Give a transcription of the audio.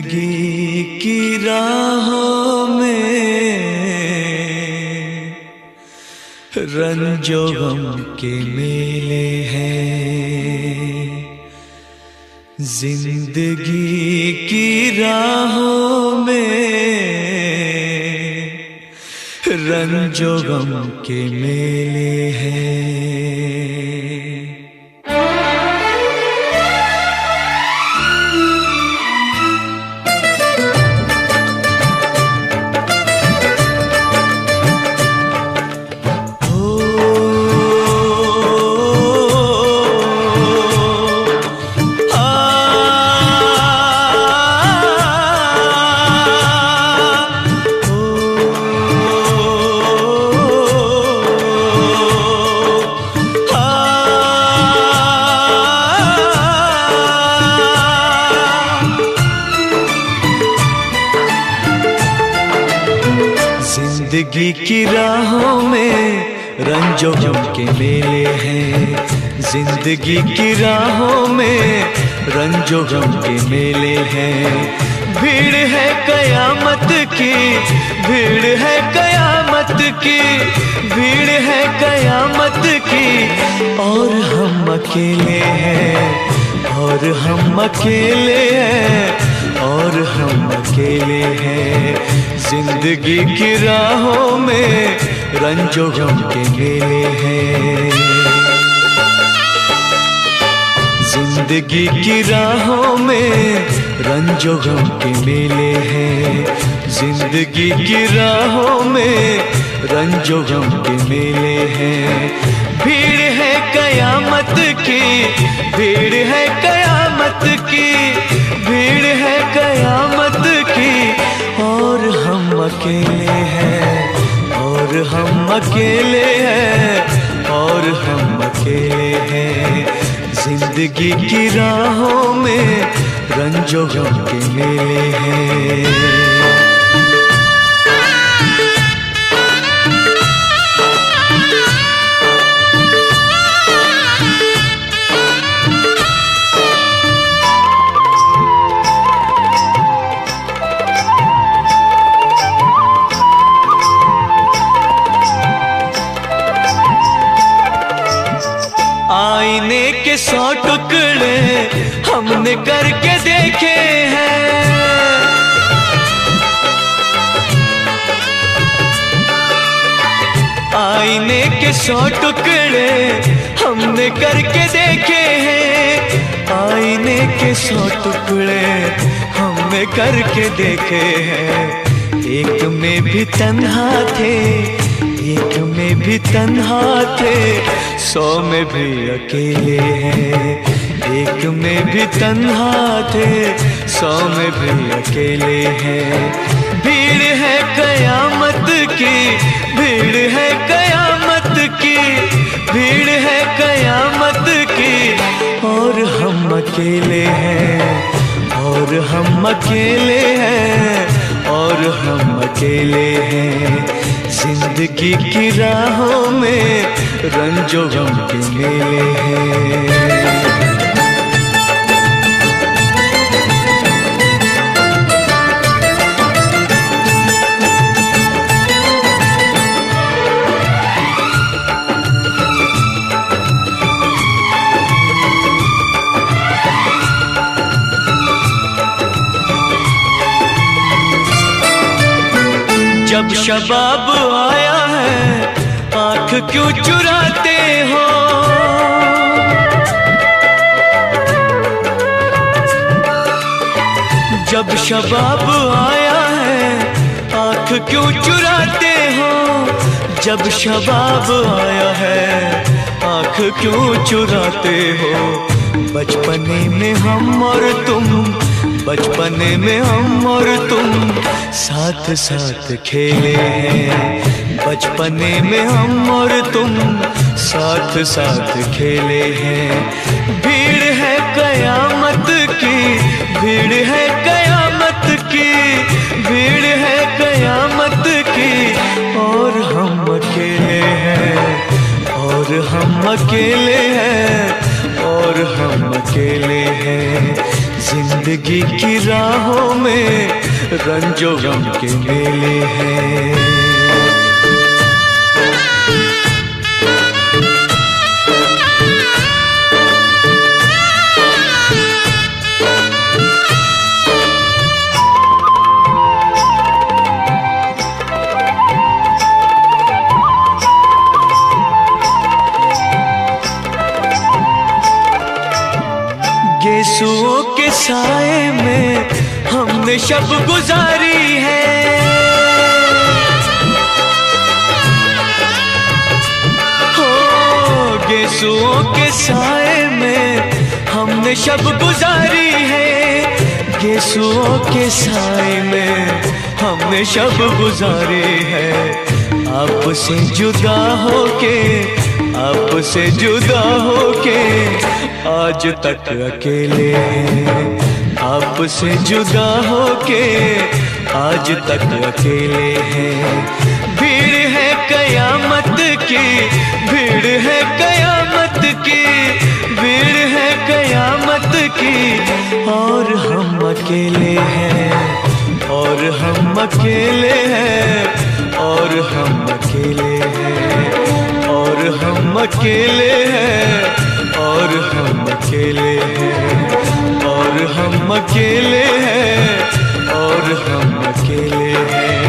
जिंदगी की राहों में रंजो गम के मेले हैं। जिंदगी की राहों में रंजो गम के मेले हैं। जिंदगी की राहों में रंजो गम के मेले हैं। जिंदगी की राहों में रंजो गम के मेले हैं। भीड़ है कयामत की, भीड़ है कयामत की, भीड़ है कयामत की। और हम अकेले हैं, और हम अकेले हैं, और हम अकेले हैं। जिंदगी की राहों में रंजो गम के मेले हैं। जिंदगी की राहों में रंजो गम के मेले हैं। जिंदगी की राहों में रंजो गम के मेले हैं। भीड़ है कयामत की, भीड़ है कयामत की, भीड़ है कयामत की। और हम अकेले हैं, और हम अकेले हैं, और हम अकेले हैं। जिंदगी की राहों में रंजो गम के मेले हैं। आईने के 100 टुकड़े हमने करके देखे हैं। आईने के 100 टुकड़े हमने करके देखे हैं। आईने के 100 टुकड़े हमने करके देखे हैं। एक में भी तन्हा थे, एक में भी तन्हा थे, 100 में भी अकेले हैं। एक में भी तन्हा थे, 100 में भी अकेले हैं। भीड़ है कयामत की, भीड़ है कयामत की, भीड़ है कयामत की। और हम अकेले हैं, और हम अकेले हैं, और हम अकेले हैं। जिंदगी की राहों में रंजो गम के मेले हैं। जब शबाब आया है आँख क्यों चुराते हो। जब शबाब आया है आँख क्यों चुराते हो। जब शबाब आया है आँख क्यों चुराते हो। बचपने में हम और तुम, बचपने में हम और तुम साथ साथ खेले हैं। बचपने में हम और तुम साथ साथ खेले हैं। भीड़ है कयामत की, भीड़ है कयामत की, भीड़ है कयामत की। और हम अकेले हैं, और हम अकेले हैं, और हम अकेले हैं। जिंदगी की राहों में रंजो गम के मेले हैं। गेसुओं के साए में हमने शब गुजारी है, हो गेसुओं के साए में हमने शब गुजारी है। गेसुओं के साए में हमने शब गुजारी है। आपसे जुदा होके, आपसे जुदा होके आज तक अकेले हैं। आपसे जुदा होके आज तक अकेले हैं। भीड़ है कयामत की, भीड़ है कयामत की, भीड़ है कयामत की, और हम अकेले हैं, और हम अकेले हैं, और हम अकेले हैं, और हम अकेले हैं, और हम अकेले हैं, और हम अकेले हैं, और हम अकेले हैं।